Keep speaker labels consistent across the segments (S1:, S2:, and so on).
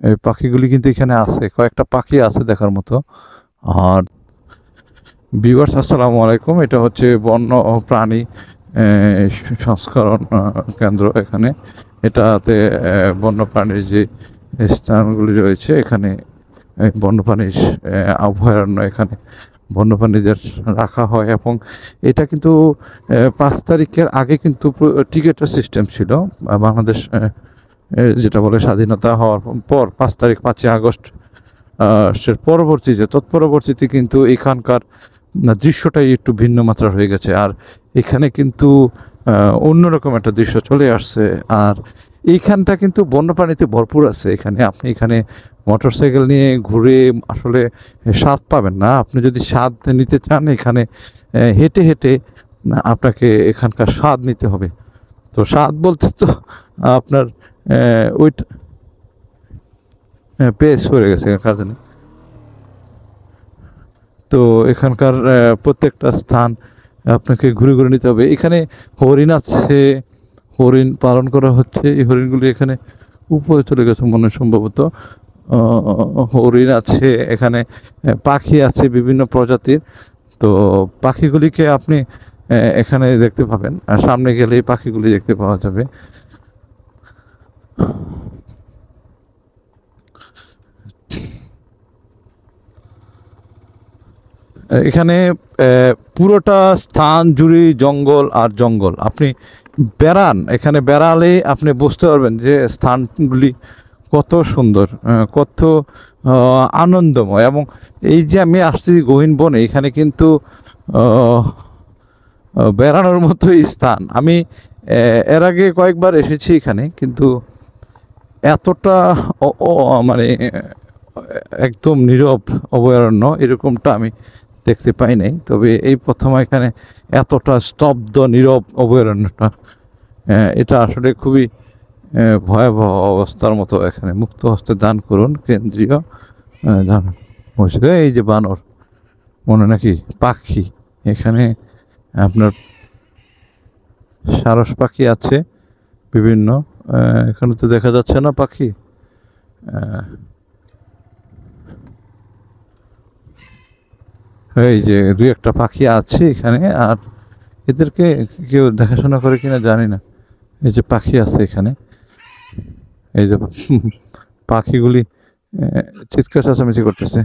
S1: এই পাখিগুলি কিন্তু এখানে আছে, কয়েকটা পাখি আছে দেখার মতো। আর ভিউয়ার্স আসসালামু আলাইকুম, এটা হচ্ছে বন্য প্রাণী সংস্করণ কেন্দ্র। এখানে এটাতে বন্যপ্রাণীর যে স্থানগুলি রয়েছে, এখানে বন্যপ্রাণীর অভয়ারণ্য, এখানে বন্যপ্রাণীদের রাখা হয়। এবং এটা কিন্তু 5 তারিখের আগে কিন্তু টিকেটের সিস্টেম ছিল। বাংলাদেশ যেটা বলে স্বাধীনতা হওয়ার পর 5 তারিখ 5ই আগস্ট সের পরবর্তীতে তৎপরবর্তীতে কিন্তু এখানকার দৃশ্যটাই একটু ভিন্ন মাত্রা হয়ে গেছে। আর এখানে কিন্তু অন্যরকম একটা দৃশ্য চলে আসছে। আর এইখানটা কিন্তু বন্যপ্রাণীতে ভরপুর আছে। এখানে মোটরসাইকেল নিয়ে ঘুরে আসলে স্বাদ পাবেন না। আপনি যদি স্বাদ নিতে চান, এখানে হেঁটে হেঁটে আপনাকে এখানকার স্বাদ নিতে হবে। তো স্বাদ বলতে তো আপনার ওইটা পেস পড়ে গেছে এখানকার জন্য। তো এখানকার প্রত্যেকটা স্থান আপনাকে ঘুরে ঘুরে নিতে হবে। এখানে হরিণ আছে, হরিণ পালন করা হচ্ছে। এই হরিণগুলি এখানে উপরে চলে গেছে মনে হয় সম্ভবত। হরিণ আছে এখানে, পাখি আছে বিভিন্ন প্রজাতির। তো পাখিগুলিকে আপনি এখানে দেখতে পাবেন, আর সামনে গেলে এই পাখিগুলি দেখতে পাওয়া যাবে। এখানে পুরোটা স্থান জুড়ে জঙ্গল আর জঙ্গল। আপনি বেড়ান, এখানে বেড়ালে আপনি বুঝতে পারবেন যে স্থানগুলি কত সুন্দর, কত আনন্দময়। এবং এই যে আমি আসছি গহীন বনে, এখানে কিন্তু বেড়ানোর মতোই স্থান। আমি এর আগে কয়েকবার এসেছি এখানে, কিন্তু এতটা মানে একদম নীরব অভয়ারণ্য এরকমটা আমি দেখতে পাই নাই। তবে এই প্রথম এখানে এতটা স্তব্ধ নীরব অভয়ারণ্যটা, এটা আসলে খুবই ভয়াবহ অবস্থার মতো। এখানে মুক্ত হস্তে দান করুন কেন্দ্রীয় মসজিদে। এই যে বানর মনে নাকি পাখি, এখানে আপনার সারস পাখি আছে বিভিন্ন। এখানে তো দেখা যাচ্ছে না পাখি। এই যে 2-1টা পাখি আছে এখানে। আর এদেরকে কেউ দেখাশোনা করে কিনা জানি না। এই যে পাখি আছে এখানে, এই যে পাখিগুলি চিৎকার চেঁচামেচি করতেছে।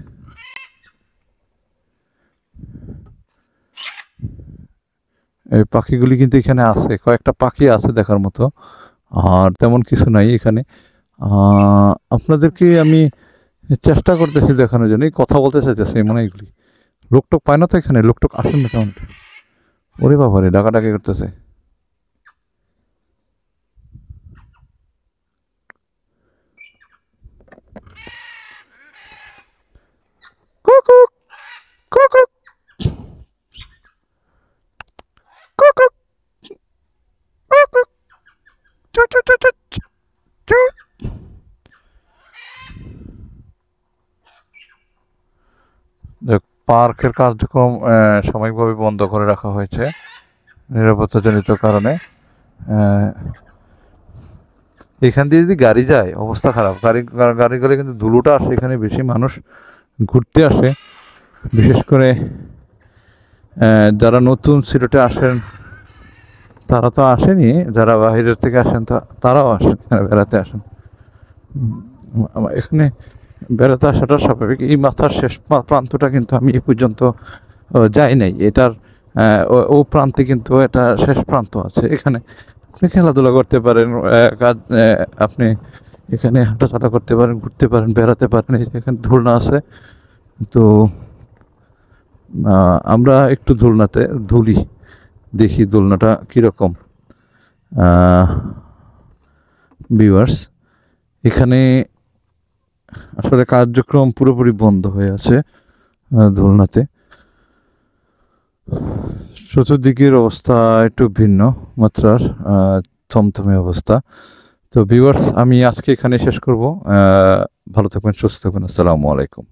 S1: এই পাখিগুলি কিন্তু এখানে আছে, কয়েকটা পাখি আছে দেখার মতো। আর তেমন কিছু নাই এখানে। আপনাদেরকে আমি চেষ্টা করতেছি দেখানোর জন্য, কথা বলতে চাইতেছি মানে এগুলি লোকটোক পায় না তো এখানে। লোকটোক আসেন না কেমন? ওরে বাবা রে, ডাকাডাকি করতেছে। কুকুক কুকুক কুকুক কুকুক চু চু চু চু চু। পার্কের কার্যক্রম সাময়িকভাবে বন্ধ করে রাখা হয়েছে নিরাপত্তাজনিত কারণে। এখান দিয়ে যদি গাড়ি যায় অবস্থা খারাপ। গাড়ি গেলে কিন্তু ধুলোটা আসে। এখানে বেশি মানুষ ঘুরতে আসে, বিশেষ করে যারা নতুন সিলেটে আসেন তারা তো আসেনি, যারা বাহিরের থেকে আসেন তারাও আসেন, এখানে বেড়াতে আসেন। এখানে বেড়াতে আসাটা স্বাভাবিক। এই মাথার শেষ প্রান্তটা কিন্তু আমি এই পর্যন্ত যাই নাই। এটার ও প্রান্তে কিন্তু এটা শেষ প্রান্ত আছে। এখানে আপনি খেলাধুলা করতে পারেন, আপনি এখানে হাঁটাচলা করতে পারেন, ঘুরতে পারেন, বেড়াতে পারেন। এই যে এখানে দোলনা আছে। তো আমরা একটু দোলনাতে দুলি, দেখি দোলনাটা কীরকম। ভিউয়ার্স, এখানে আসলে কার্যক্রম পুরোপুরি বন্ধ হয়ে আছে দোলনাতে। চতুর্দিকের অবস্থা একটু ভিন্ন মাত্রার, থমথমে অবস্থা। তো ভিউয়ার্স, আমি আজকে এখানে শেষ করব। ভালো থাকবেন, সুস্থ থাকবেন। আসসালামু আলাইকুম।